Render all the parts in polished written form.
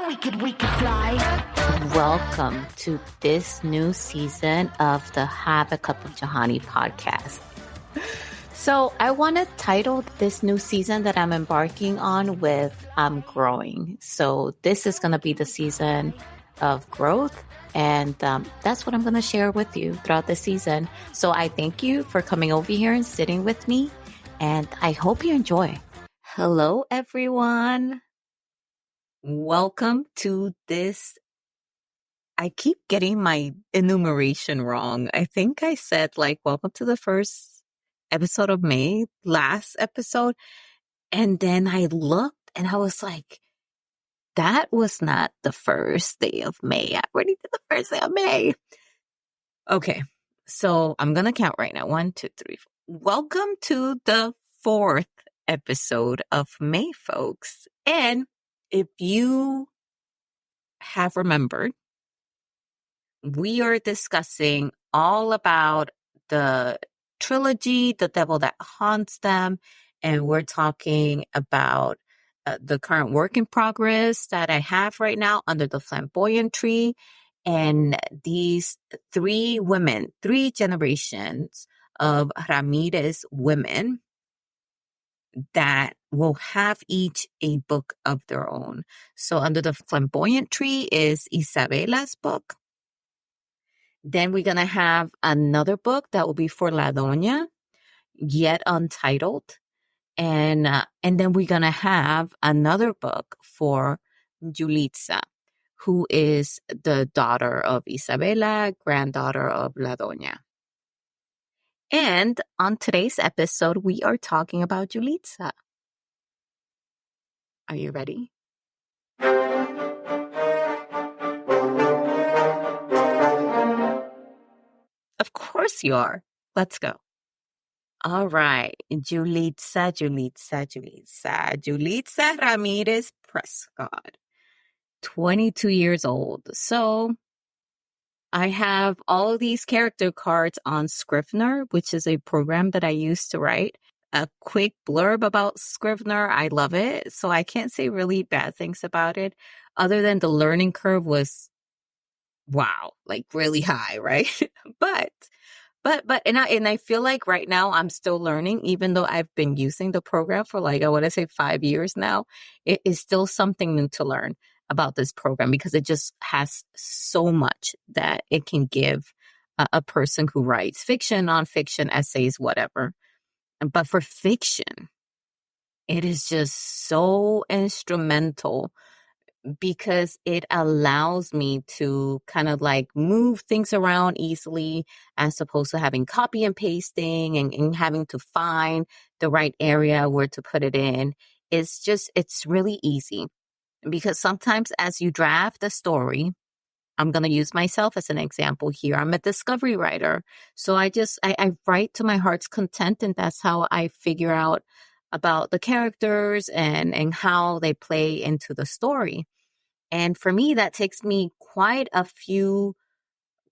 we could fly. Welcome to this new season of the Have a Cup of Johanny podcast. So I want to title this new season that I'm embarking on with I'm growing. So this is going to be the season of growth. And that's what I'm going to share with you throughout the season. So I thank you for coming over here and sitting with me. And I hope you enjoy. Hello, everyone. Welcome to this. I keep getting my enumeration wrong. I think I said welcome to the first episode of May, last episode. And then I looked and I was like, that was not the first day of May. I already did the first day of May. Okay. So I'm going to count right now. 1, 2, 3, 4. Welcome to the 4th episode of May, folks. And if you have remembered, we are discussing all about the trilogy, The Devil That Haunts Them, and we're talking about the current work in progress that I have right now under the Flamboyant Tree, and these 3 women, 3 generations of Ramirez women that will have each a book of their own. So under the Flamboyant Tree is Isabella's book. Then we're going to have another book that will be for La Doña, yet untitled. And then we're going to have another book for Julitza, who is the daughter of Isabella, granddaughter of La Doña. And on today's episode, we are talking about Julitza. Are you ready? Of course you are. Let's go. All right. Julitza Ramirez Prescott, 22 years old. So I have all of these character cards on Scrivener, which is a program that I use to write. A quick blurb about Scrivener. I love it. So I can't say really bad things about it, other than the learning curve was, wow, really high, right? But I feel like right now I'm still learning, even though I've been using the program for I want to say 5 years now. It is still something new to learn about this program because it just has so much that it can give a person who writes fiction, nonfiction, essays, whatever. But for fiction, it is just so instrumental because it allows me to kind of move things around easily as opposed to having copy and pasting and having to find the right area where to put it in. It's really easy because sometimes as you draft the story, I'm going to use myself as an example here. I'm a discovery writer. So I write to my heart's content, and that's how I figure out about the characters and how they play into the story. And for me, that takes me quite a few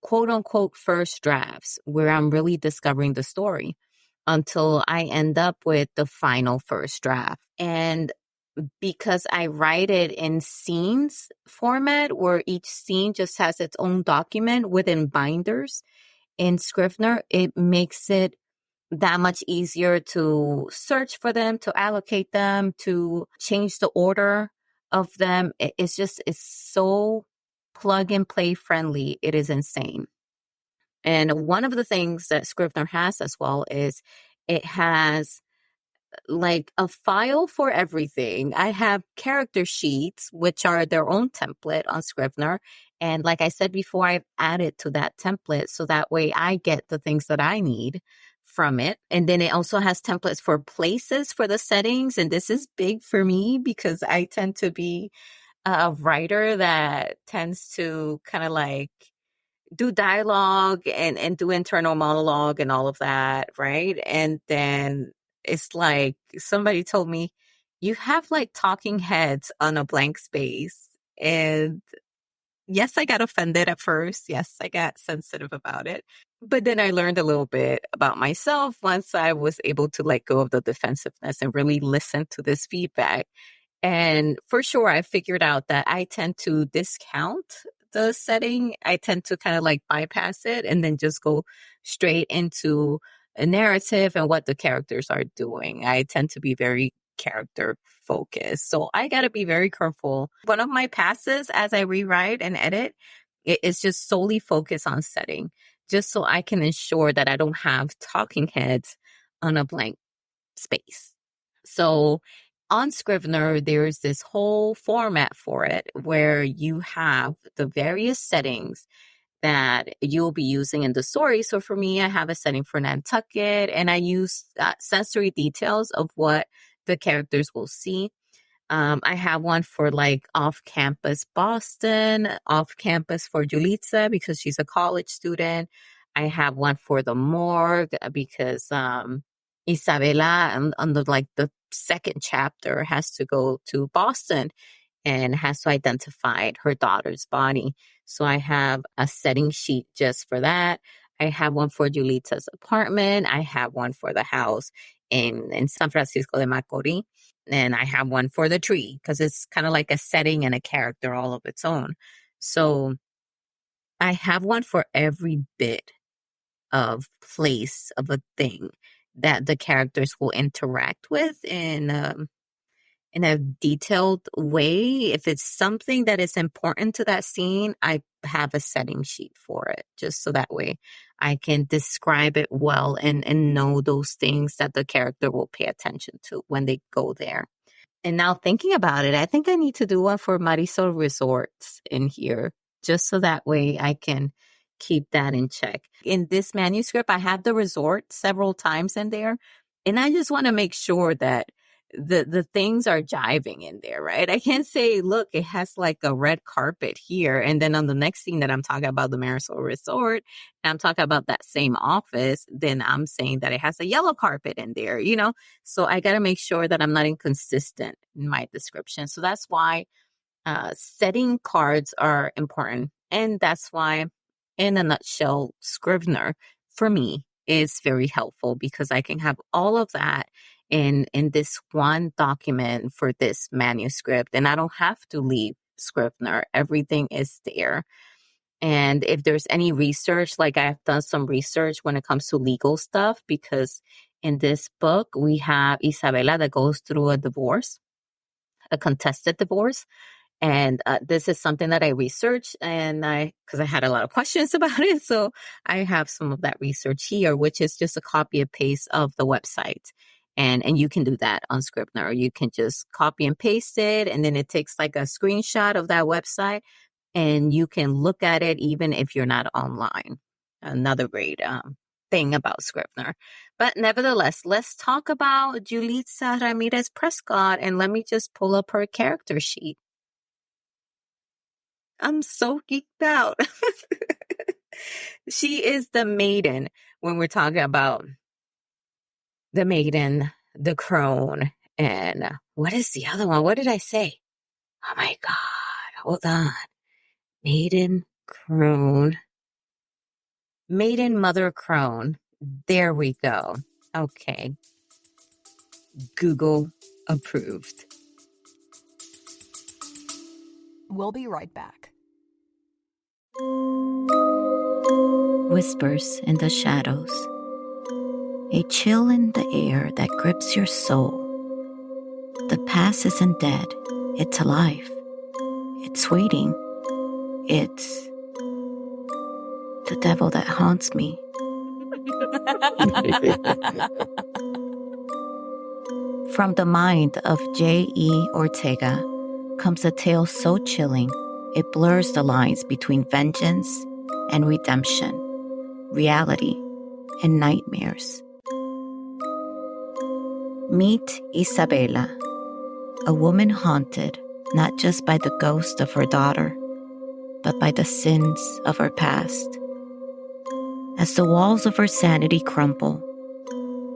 quote unquote first drafts where I'm really discovering the story until I end up with the final first draft. And because I write it in scenes format where each scene just has its own document within binders in Scrivener, it makes it that much easier to search for them, to allocate them, to change the order of them. It's so plug and play friendly. It is insane. And one of the things that Scrivener has as well is it has a file for everything. I have character sheets, which are their own template on Scrivener. And like I said before, I've added to that template so that way I get the things that I need from it. And then it also has templates for places for the settings. And this is big for me because I tend to be a writer that tends to kind of do dialogue and do internal monologue and all of that, right? And then it's somebody told me, you have talking heads on a blank space. And yes, I got offended at first. Yes, I got sensitive about it. But then I learned a little bit about myself once I was able to let go of the defensiveness and really listen to this feedback. And for sure, I figured out that I tend to discount the setting. I tend to kind of like bypass it and then just go straight into a narrative and what the characters are doing. I tend to be very character focused. So I got to be very careful. One of my passes as I rewrite and edit, it is just solely focused on setting, just so I can ensure that I don't have talking heads on a blank space. So on Scrivener, there's this whole format for it where you have the various settings that you'll be using in the story. So for me, I have a setting for Nantucket, and I use sensory details of what the characters will see. I have one for like off-campus Boston, off-campus for Julitza because she's a college student. I have one for the morgue because Isabella on the second chapter has to go to Boston and has to identify her daughter's body. So I have a setting sheet just for that. I have one for Julitza's apartment. I have one for the house in San Francisco de Macorís. And I have one for the tree because it's kind of like a setting and a character all of its own. So I have one for every bit of place of a thing that the characters will interact with in a detailed way. If it's something that is important to that scene, I have a setting sheet for it, just so that way I can describe it well and know those things that the character will pay attention to when they go there. And now thinking about it, I think I need to do one for Marisol Resorts in here, just so that way I can keep that in check. In this manuscript, I have the resort several times in there, and I just want to make sure that the things are jiving in there, right? I can't say, look, it has like a red carpet here, and then on the next scene that I'm talking about the Marisol Resort, and I'm talking about that same office, then I'm saying that it has a yellow carpet in there, you know? So I got to make sure that I'm not inconsistent in my description. So that's why setting cards are important. And that's why, in a nutshell, Scrivener, for me, is very helpful because I can have all of that in this one document for this manuscript, and I don't have to leave Scrivener. Everything is there. And if there's any research, like I've done some research when it comes to legal stuff, because in this book, we have Isabella that goes through a divorce, a contested divorce. And this is something that I researched, and because I had a lot of questions about it. So I have some of that research here, which is just a copy and paste of the website. And you can do that on Scrivener. You can just copy and paste it, and then it takes like a screenshot of that website, and you can look at it even if you're not online. Another great thing about Scrivener. But nevertheless, let's talk about Julitza Ramirez Prescott, and let me just pull up her character sheet. I'm so geeked out. She is the maiden when we're talking about the maiden, the crone, and what is the other one? What did I say? Oh my God. Hold on. Maiden, crone. Maiden, mother, crone. There we go. Okay. Google approved. We'll be right back. Whispers in the shadows. A chill in the air that grips your soul. The past isn't dead. It's alive. It's waiting. It's the devil that haunts me. From the mind of J.E. Ortega comes a tale so chilling it blurs the lines between vengeance and redemption, reality and nightmares. Meet Isabella, a woman haunted not just by the ghost of her daughter, but by the sins of her past. As the walls of her sanity crumble,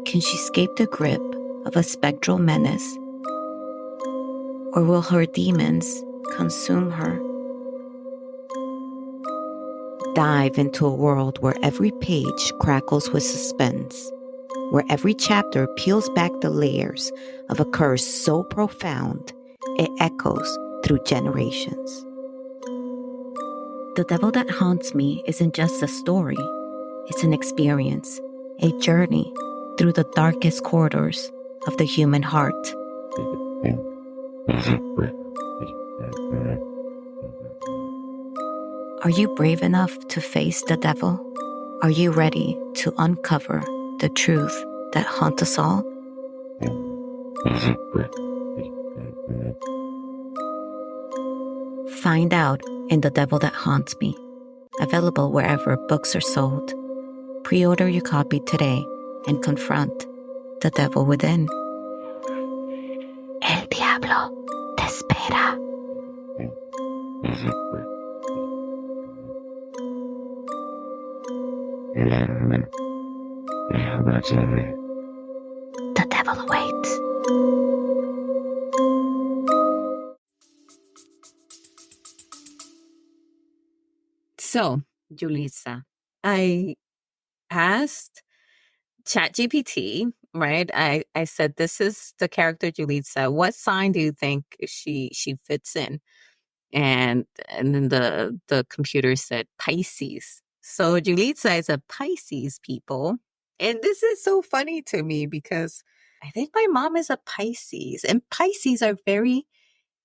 can she escape the grip of a spectral menace? Or will her demons consume her? Dive into a world where every page crackles with suspense, where every chapter peels back the layers of a curse so profound it echoes through generations. The Devil That Haunts Me isn't just a story, it's an experience, a journey through the darkest corridors of the human heart. Are you brave enough to face the devil? Are you ready to uncover the truth that haunts us all? Find out in The Devil That Haunts Me, available wherever books are sold. Pre-order your copy today and confront the devil within. El diablo te espera. The devil awaits. So, Julitza, I asked ChatGPT, right? I said, this is the character Julitza. What sign do you think she fits in? And then the computer said Pisces. So Julitza is a Pisces people. And this is so funny to me because I think my mom is a Pisces, and Pisces are very,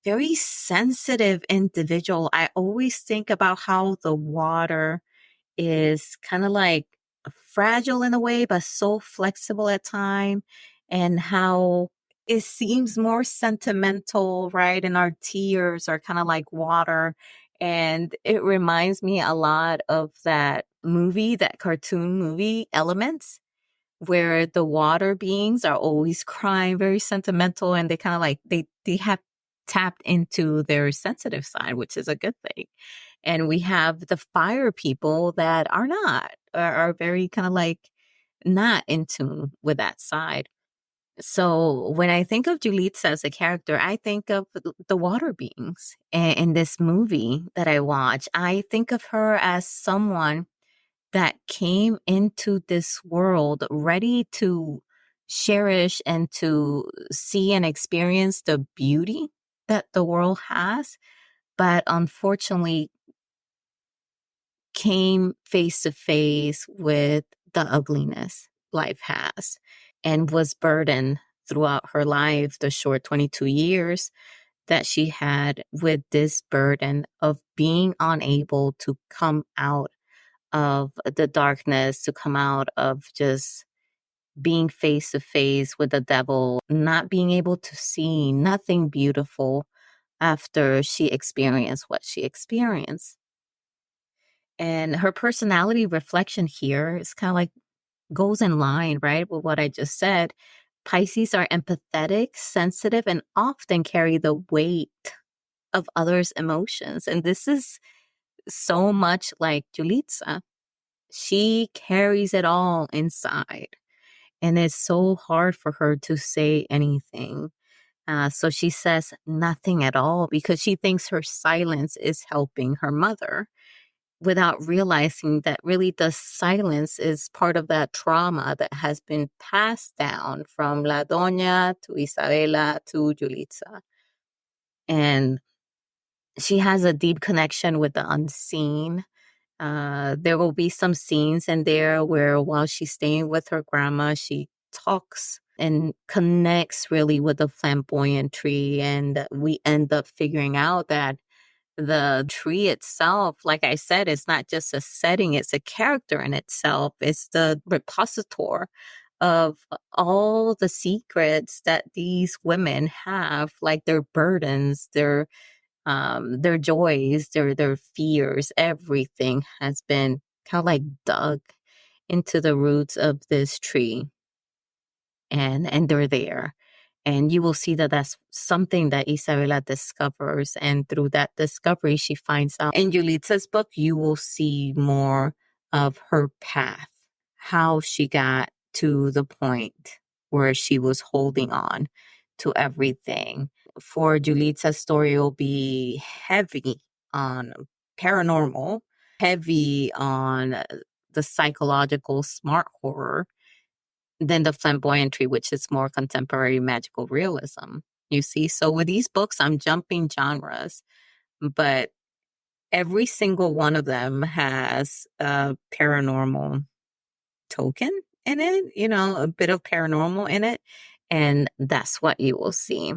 very sensitive individual. I always think about how the water is kind of like fragile in a way, but so flexible at time, and how it seems more sentimental, right? And our tears are kind of like water. And it reminds me a lot of that movie, that cartoon movie, Elements, where the water beings are always crying, very sentimental, and they kind of like they have tapped into their sensitive side, which is a good thing. And we have the fire people that are not, are very kind of like not in tune with that side. So when I think of Julitza as a character, I think of the water beings. In this movie that I watch, I think of her as someone that came into this world ready to cherish and to see and experience the beauty that the world has, but unfortunately came face to face with the ugliness life has, and was burdened throughout her life, the short 22 years that she had, with this burden of being unable to come out of the darkness, to come out of just being face to face with the devil, not being able to see nothing beautiful after she experienced what she experienced. And her personality reflection here is kind of like goes in line, right, with what I just said. Pisces are empathetic, sensitive, and often carry the weight of others' emotions. And this is so much like Julitza. She carries it all inside, and it's so hard for her to say anything. So she says nothing at all because she thinks her silence is helping her mother, without realizing that really the silence is part of that trauma that has been passed down from La Doña to Isabela to Julitza. And she has a deep connection with the unseen. There will be some scenes in there where while she's staying with her grandma, she talks and connects really with the flamboyant tree. And we end up figuring out that the tree itself, like I said, it's not just a setting, it's a character in itself. It's the repository of all the secrets that these women have, like their burdens, their joys, their fears. Everything has been kind of like dug into the roots of this tree, and they're there. And you will see that that's something that Isabela discovers. And through that discovery, she finds out. In Julitza's book, you will see more of her path, how she got to the point where she was holding on to everything. For Julitza's story, it will be heavy on paranormal, heavy on the psychological smart horror, than the Flamboyant Tree, which is more contemporary magical realism. You see, so with these books, I'm jumping genres, but every single one of them has a paranormal token in it, a bit of paranormal in it. And that's what you will see.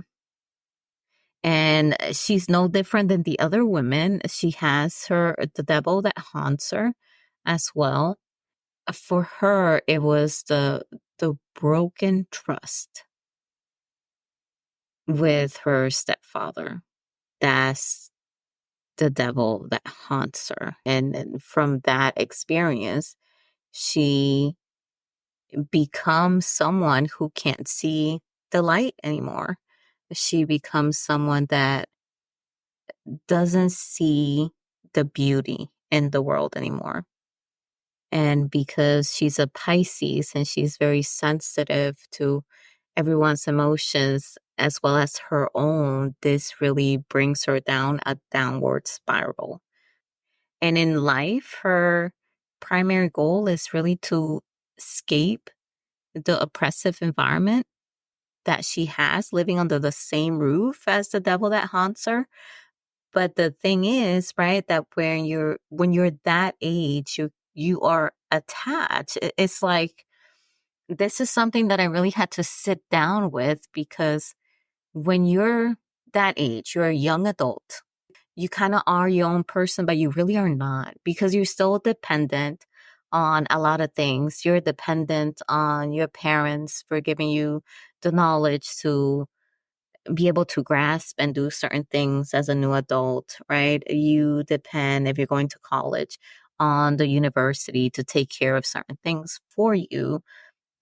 And she's no different than the other women. She has the devil that haunts her as well. For her, it was the broken trust with her stepfather. That's the devil that haunts her. And from that experience, she becomes someone who can't see the light anymore. She becomes someone that doesn't see the beauty in the world anymore. And because she's a Pisces and she's very sensitive to everyone's emotions as well as her own, this really brings her down a downward spiral. And in life, her primary goal is really to escape the oppressive environment that she has living under the same roof as the devil that haunts her. But the thing is, right, that when you're that age, you are attached. It's like, this is something that I really had to sit down with, because when you're that age, you're a young adult. You kind of are your own person, but you really are not, because you're still dependent on a lot of things. You're dependent on your parents for giving you the knowledge to be able to grasp and do certain things as a new adult, right? You depend, if you're going to college, on the university to take care of certain things for you.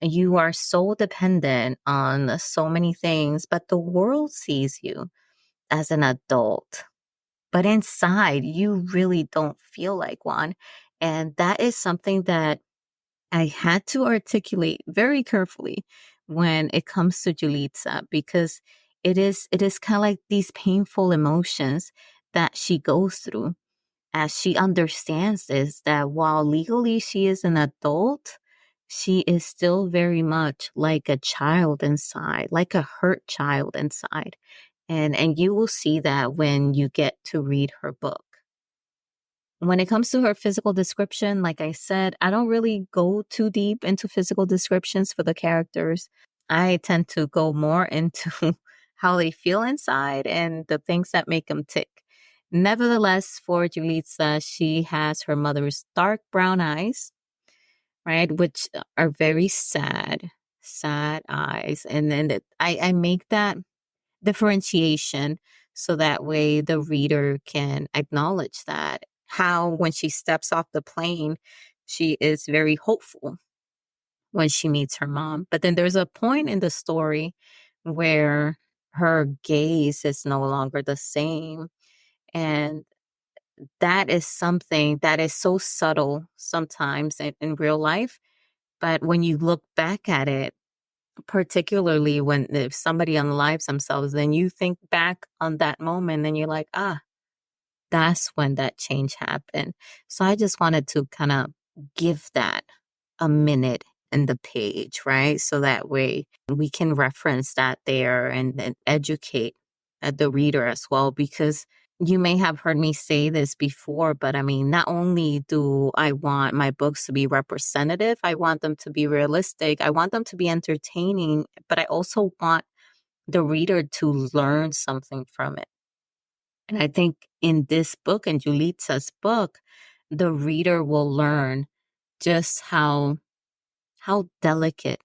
You are so dependent on so many things, but the world sees you as an adult. But inside, you really don't feel like one. And that is something that I had to articulate very carefully when it comes to Julitza, because it is kind of like these painful emotions that she goes through as she understands this, that while legally she is an adult, she is still very much like a child inside, like a hurt child inside. And you will see that when you get to read her book. When it comes to her physical description, like I said, I don't really go too deep into physical descriptions for the characters. I tend to go more into how they feel inside and the things that make them tick. Nevertheless, for Julitza, she has her mother's dark brown eyes, right, which are very sad eyes. And then I make that differentiation so that way the reader can acknowledge that. How when she steps off the plane, she is very hopeful when she meets her mom. But then there's a point in the story where her gaze is no longer the same. And that is something that is so subtle sometimes in real life. But when you look back at it, particularly when if somebody unlives themselves, then you think back on that moment and you're like, that's when that change happened. So I just wanted to kind of give that a minute in the page, right? So that way we can reference that there and educate the reader as well, because you may have heard me say this before, but I mean, not only do I want my books to be representative, I want them to be realistic, I want them to be entertaining, but I also want the reader to learn something from it. And I think in this book, in Julitza's book, the reader will learn just how delicate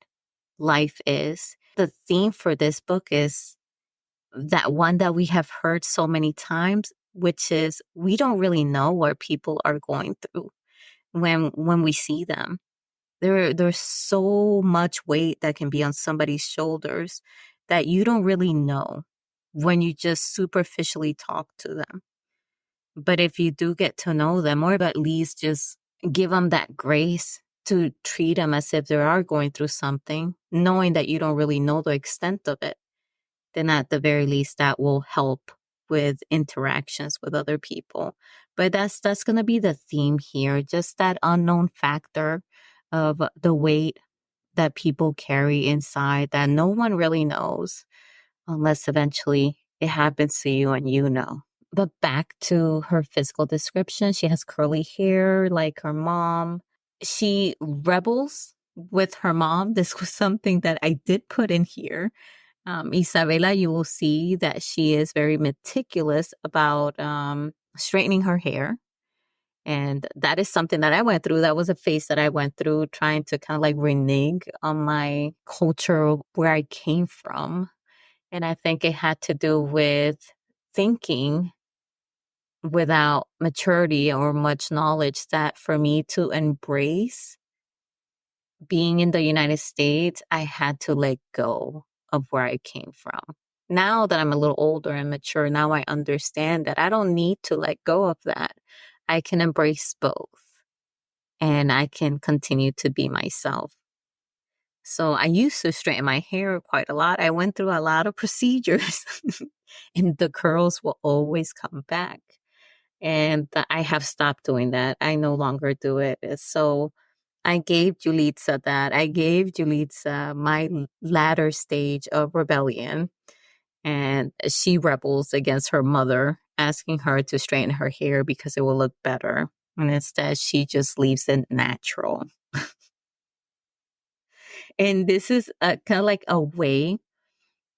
life is. The theme for this book is that one that we have heard so many times, which is we don't really know what people are going through when we see them. There's so much weight that can be on somebody's shoulders that you don't really know when you just superficially talk to them. But if you do get to know them, or at least just give them that grace to treat them as if they are going through something, knowing that you don't really know the extent of it, then at the very least that will help with interactions with other people. But that's going to be the theme here, just that unknown factor of the weight that people carry inside that no one really knows. unless eventually it happens to you and you know. But back to her physical description, she has curly hair like her mom. She rebels with her mom. This was something that I did put in here. Isabela, you will see that she is very meticulous about straightening her hair. And that is something that I went through. That was a phase that I went through trying to kind of like renege on my culture where I came from. And I think it had to do with thinking without maturity or much knowledge that for me to embrace being in the United States, I had to let go of where I came from. Now that I'm a little older and mature, now I understand that I don't need to let go of that. I can embrace both and I can continue to be myself. So I used to straighten my hair quite a lot. I went through a lot of procedures and the curls will always come back. And I have stopped doing that. I no longer do it. So I gave Julitza that. I gave Julitza my latter stage of rebellion. And she rebels against her mother, asking her to straighten her hair because it will look better. And instead, she just leaves it natural. And this is kind of like a way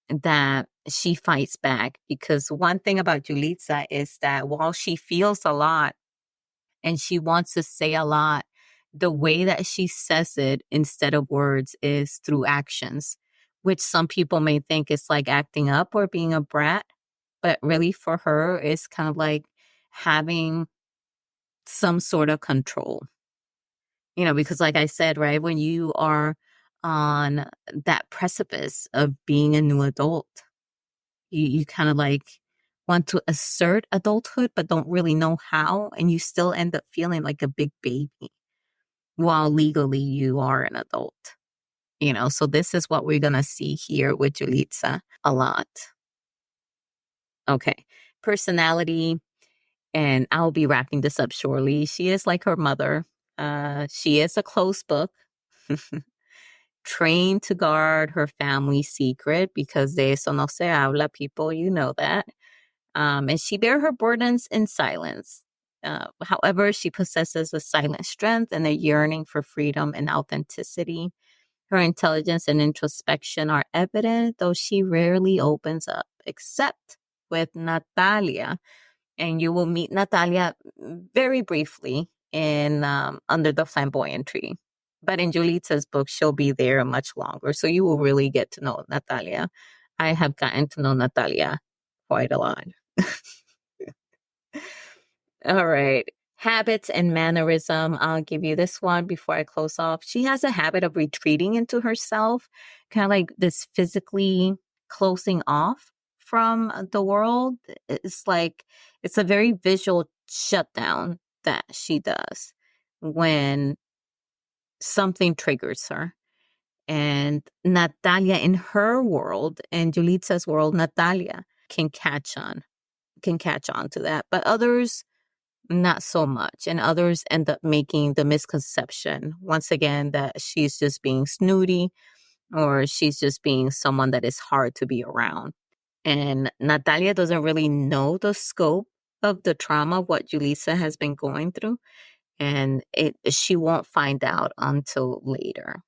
that she fights back, because one thing about Julitza is that while she feels a lot and she wants to say a lot, the way that she says it instead of words is through actions, which some people may think is like acting up or being a brat. But really for her, it's kind of like having some sort of control. You know, because like I said, right, when you are on that precipice of being a new adult, you kind of like want to assert adulthood, but don't really know how. And you still end up feeling like a big baby while legally you are an adult. You know, so this is what we're going to see here with Julitza a lot. Okay. Personality. And I'll be wrapping this up shortly. She is like her mother. She is a closed book. Trained to guard her family secret, because de eso no se habla, people, you know that. And she bear her burdens in silence. However, she possesses a silent strength and a yearning for freedom and authenticity. Her intelligence and introspection are evident, though she rarely opens up, except with Natalia. And you will meet Natalia very briefly in Under the Flamboyant Tree. But in Julitza's book, she'll be there much longer. So you will really get to know Natalia. I have gotten to know Natalia quite a lot. All right. Habits and mannerism. I'll give you this one before I close off. She has a habit of retreating into herself, kind of like this physically closing off from the world. It's like, it's a very visual shutdown that she does when something triggers her. And Natalia, in her world, and Julitza's world, Natalia can catch on to that. But others, not so much. And others end up making the misconception, once again, that she's just being snooty or she's just being someone that is hard to be around. And Natalia doesn't really know the scope of the trauma, what Julitza has been going through. And she won't find out until later.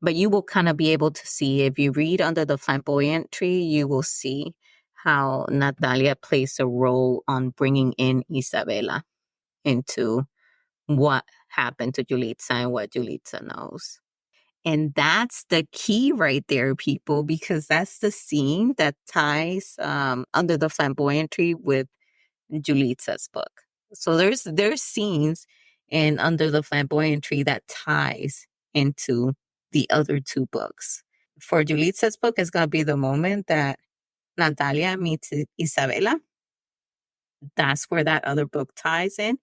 But you will kind of be able to see, if you read Under the Flamboyant Tree, you will see how Natalia plays a role on bringing in Isabela into what happened to Julitza and what Julitza knows. And that's the key right there, people, because that's the scene that ties Under the Flamboyant Tree with Julitza's book. So there's scenes in Under the Flamboyant Tree that ties into the other two books. For Julitza's book, it's going to be the moment that Natalia meets Isabela. That's where that other book ties in.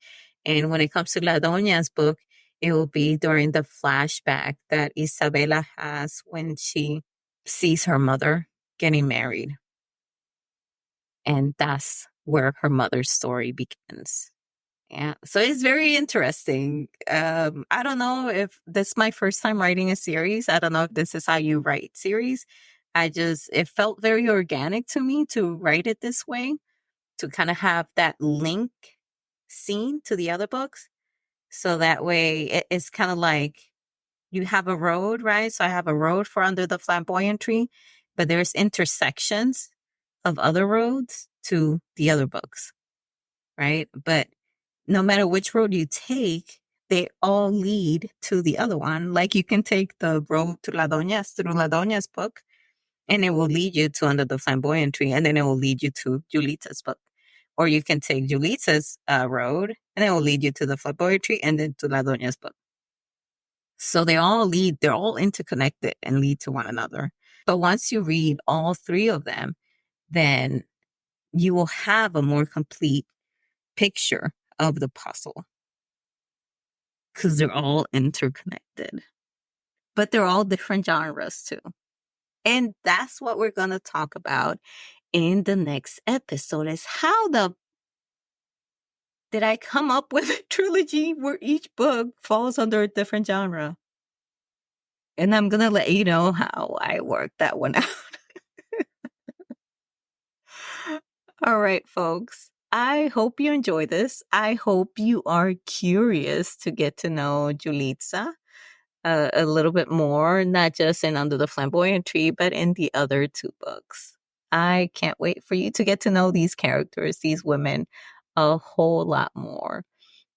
And when it comes to La Doña's book, it will be during the flashback that Isabela has when she sees her mother getting married. And that's where her mother's story begins. Yeah. So it's very interesting. I don't know if this is my first time writing a series. I don't know if this is how you write series, it felt very organic to me to write it this way, to kind of have that link scene to the other books. So that way it's kind of like you have a road, right? So I have a road for Under the Flamboyant Tree, but there's intersections of other roads to the other books, right? But no matter which road you take, they all lead to the other one. Like you can take the road to La Doña's through La Doña's book, and it will lead you to Under the Flamboyant Tree, and then it will lead you to Julitza's book. Or you can take Julitza's road, and it will lead you to the Flamboyant Tree, and then to La Doña's book. So they're all interconnected and lead to one another. But once you read all three of them, then you will have a more complete picture of the puzzle, because they're all interconnected. But they're all different genres too. And that's what we're going to talk about in the next episode, is how did I come up with a trilogy where each book falls under a different genre? And I'm going to let you know how I worked that one out. All right, folks. I hope you enjoy this. I hope you are curious to get to know Julitza a little bit more, not just in Under the Flamboyant Tree, but in the other two books. I can't wait for you to get to know these characters, these women, a whole lot more.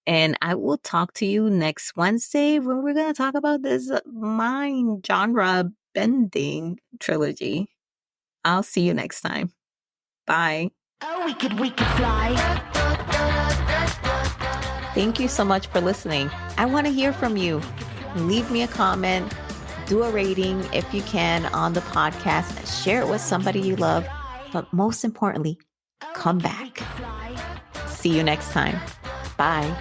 And I will talk to you next Wednesday when we're going to talk about this mind genre bending trilogy. I'll see you next time. Bye. Oh, we could fly. Thank you so much for listening. I want to hear from you. Leave me a comment, do a rating if you can on the podcast, share it with somebody you love, but most importantly, come back. See you next time. Bye.